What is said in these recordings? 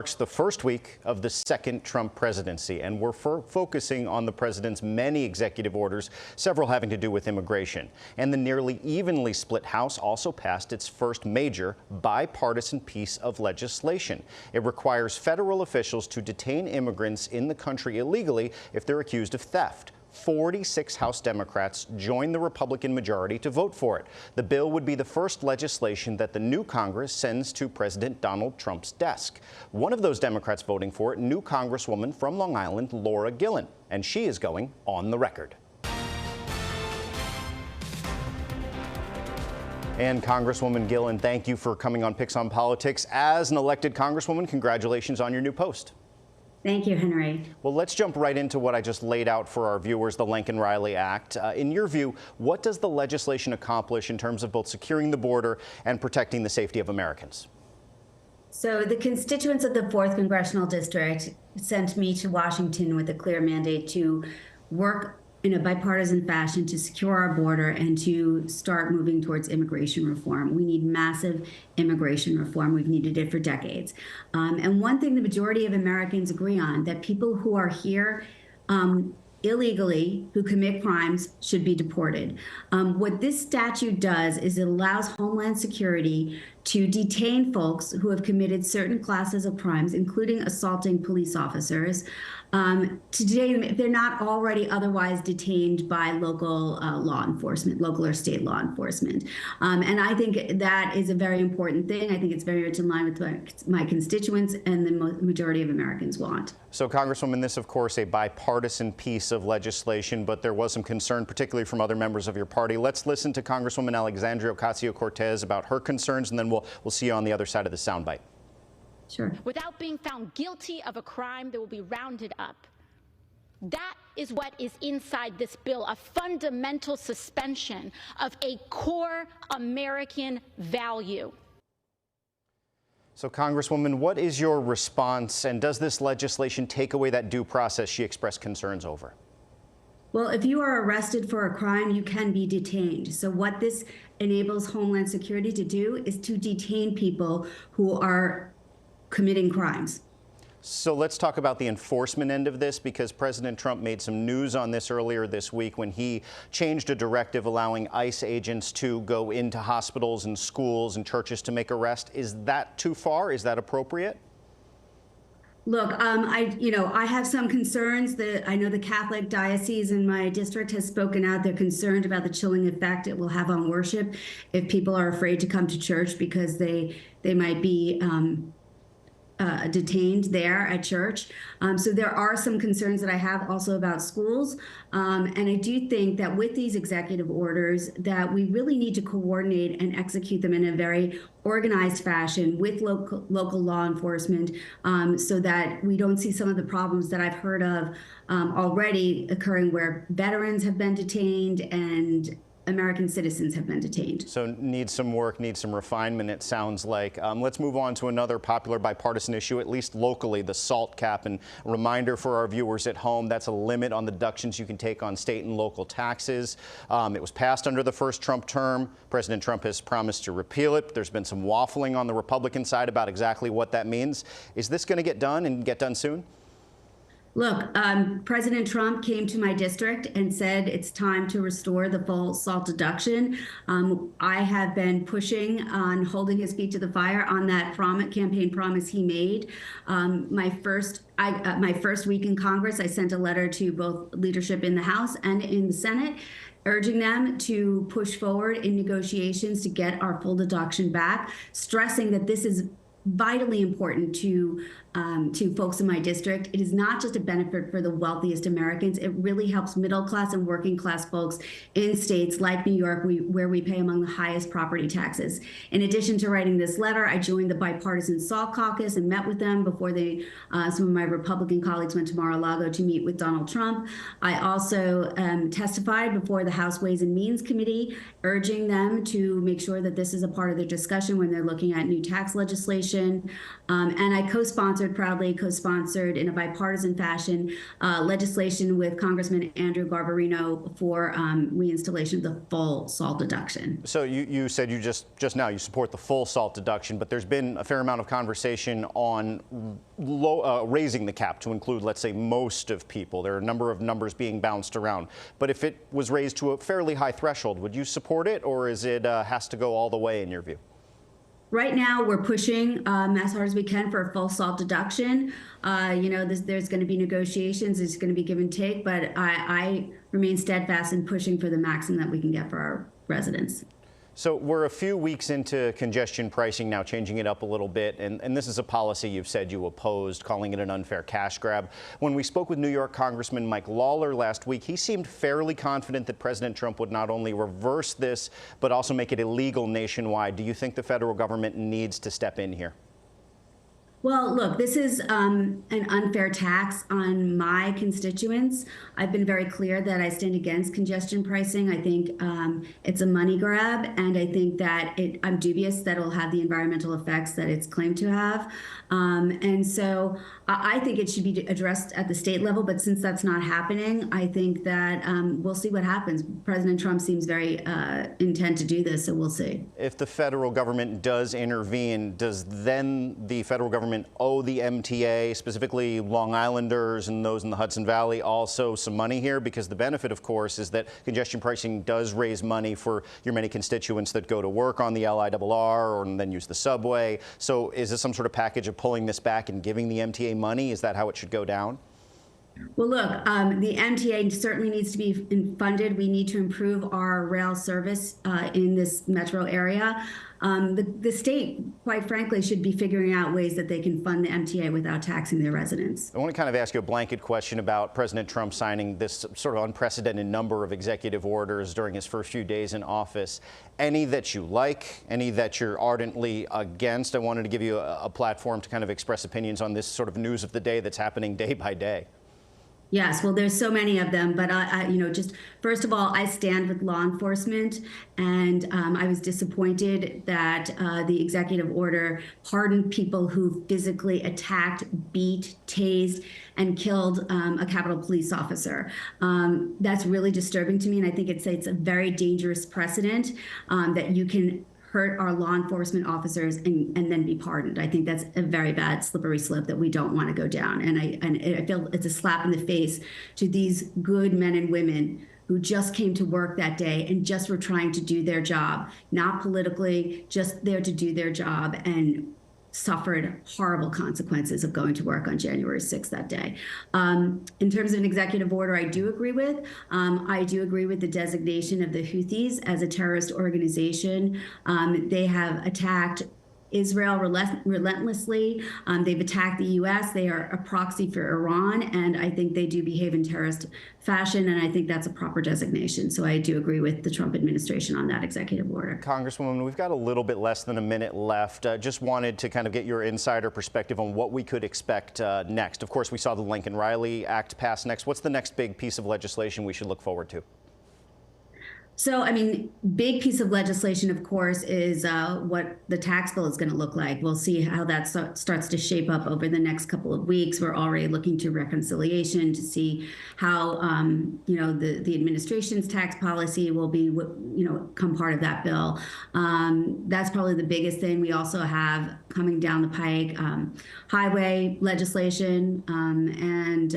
Marks the first week of the second Trump presidency, and we're focusing on the president's many executive orders, several having to do with immigration. And the nearly evenly split House also passed its first major bipartisan piece of legislation. It requires federal officials to detain immigrants in the country illegally if they're accused of theft. 46 House Democrats joined the Republican majority to vote for it. The bill would be the first legislation that the new Congress sends to President Donald Trump's desk. One of those Democrats voting for it, new Congresswoman from Long Island, Gillen, and she is going on the record. And Congresswoman Gillen, thank you for coming on Picks on Politics. As an elected Congresswoman, congratulations on your new post. Thank you, Henry. Well, let's jump right into what I just laid out for our viewers, the Laken-Riley Act. In your view, what does the legislation accomplish in terms of both securing the border and protecting the safety of Americans? So the constituents of the 4th Congressional District sent me to Washington with a clear mandate to work in a bipartisan fashion to secure our border and to start moving towards immigration reform. We need massive immigration reform. We've needed it for decades. And one thing the majority of Americans agree on, that people who are here illegally, who commit crimes, should be deported. What this statute does is it allows Homeland Security to detain folks who have committed certain classes of crimes, including assaulting police officers, to detain them if they're not already otherwise detained by local law enforcement, local or state law enforcement. And I think that is a very important thing. I think it's very much in line with my constituents and the majority of Americans want. So, Congresswoman, this, of course, a bipartisan piece of legislation, but there was some concern, particularly from other members of your party. Let's listen to Congresswoman Alexandria Ocasio-Cortez about her concerns, and then we'll see you on the other side of the soundbite. Sure. Without being found guilty of a crime, they will be rounded up. That is what is inside this bill, a fundamental suspension of a core American value. So, Congresswoman, what is your response, and does this legislation take away that due process she expressed concerns over? Well, if you are arrested for a crime, you can be detained. So what this enables Homeland Security to do is to detain people who are committing crimes. So let's talk about the enforcement end of this, because President Trump made some news on this earlier this week when he changed a directive allowing ICE agents to go into hospitals and schools and churches to make arrests. Is that too far? Is that appropriate? Look, I have some concerns that I know the Catholic diocese in my district has spoken out. They're concerned about the chilling effect it will have on worship if people are afraid to come to church because they might be detained there at church. So there are some concerns that I have also about schools. And I do think that with these executive orders that we really need to coordinate and execute them in a very organized fashion with local law enforcement so that we don't see some of the problems that I've heard of already occurring where veterans have been detained and American citizens have been detained. So needs some work, needs some refinement, it sounds like. Let's move on to another popular bipartisan issue, at least locally, the SALT cap. And a reminder for our viewers at home, that's a limit on the deductions you can take on state and local taxes. It was passed under the first Trump term. President Trump has promised to repeal it. There's been some waffling on the Republican side about exactly what that means. Is this going to get done and get done soon? Look, President Trump came to my district and said it's time to restore the full SALT deduction. I have been pushing on holding his feet to the fire on that campaign promise he made. My first week in Congress, I sent a letter to both leadership in the House and in the Senate, urging them to push forward in negotiations to get our full deduction back, stressing that this is vitally important to folks in my district. It is not just a benefit for the wealthiest Americans. It really helps middle class and working class folks in states like New York, where we pay among the highest property taxes. In addition to writing this letter, I joined the bipartisan SALT caucus and met with them before some of my Republican colleagues went to Mar-a-Lago to meet with Donald Trump. I also testified before the House Ways and Means Committee, urging them to make sure that this is a part of their discussion when they're looking at new tax legislation. legislation, and I proudly co-sponsored in a bipartisan fashion, legislation with Congressman Andrew Garbarino for reinstallation of the full SALT deduction. So you said you just now you support the full SALT deduction, but there's been a fair amount of conversation on raising the cap to include, let's say, most of people. There are a number of numbers being bounced around. But if it was raised to a fairly high threshold, would you support it, or is it has to go all the way in your view? Right now, we're pushing as hard as we can for a full SALT deduction. There's going to be negotiations, there's going to be give and take, but I remain steadfast in pushing for the maximum that we can get for our residents. So we're a few weeks into congestion pricing now, changing it up a little bit, and this is a policy you've said you opposed, calling it an unfair cash grab. When we spoke with New York Congressman Mike Lawler last week, he seemed fairly confident that President Trump would not only reverse this, but also make it illegal nationwide. Do you think the federal government needs to step in here? Well, look, this is an unfair tax on my constituents. I've been very clear that I stand against congestion pricing. I think it's a money grab, and I think that I'm dubious that it will have the environmental effects that it's claimed to have. And so I think it should be addressed at the state level, but since that's not happening, I think that we'll see what happens. President Trump seems very intent to do this, so we'll see. If the federal government does intervene, does then the federal government owe the MTA, specifically Long Islanders and those in the Hudson Valley, also some money here? Because the benefit, of course, is that congestion pricing does raise money for your many constituents that go to work on the LIRR or then use the subway. So is this some sort of package of pulling this back and giving the MTA money? Is that how it should go down? Well, look, the MTA certainly needs to be funded. We need to improve our rail service in this metro area. The state, quite frankly, should be figuring out ways that they can fund the MTA without taxing their residents. I want to kind of ask you a blanket question about President Trump signing this sort of unprecedented number of executive orders during his first few days in office. Any that you like, any that you're ardently against? I wanted to give you a platform to kind of express opinions on this sort of news of the day that's happening day by day. Yes, well, there's so many of them, but just first of all, I stand with law enforcement, and I was disappointed that the executive order pardoned people who physically attacked, beat, tased, and killed a Capitol Police officer. That's really disturbing to me, and I think it's a very dangerous precedent that you can hurt our law enforcement officers and then be pardoned. I think that's a very bad slippery slope that we don't want to go down. And I feel it's a slap in the face to these good men and women who just came to work that day and just were trying to do their job, not politically, just there to do their job, and suffered horrible consequences of going to work on January 6th that day. In terms of an executive order, I do agree with the designation of the Houthis as a terrorist organization. They have attacked Israel relentlessly. They've attacked the U.S. They are a proxy for Iran, and I think they do behave in terrorist fashion, and I think that's a proper designation. So I do agree with the Trump administration on that executive order. Congresswoman, we've got a little bit less than a minute left. Just wanted to kind of get your insider perspective on what we could expect next. Of course, we saw the Lincoln-Riley Act pass next. What's the next big piece of legislation we should look forward to? So, big piece of legislation, of course, is what the tax bill is going to look like. We'll see how that starts to shape up over the next couple of weeks. We're already looking to reconciliation to see how, the administration's tax policy will be, come part of that bill. That's probably the biggest thing. We also have coming down the pike highway legislation, and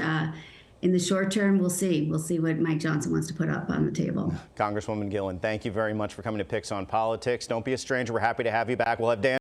in the short term, we'll see. We'll see what Mike Johnson wants to put up on the table. Congresswoman Gillen, thank you very much for coming to Picks on Politics. Don't be a stranger. We're happy to have you back. We'll have Dan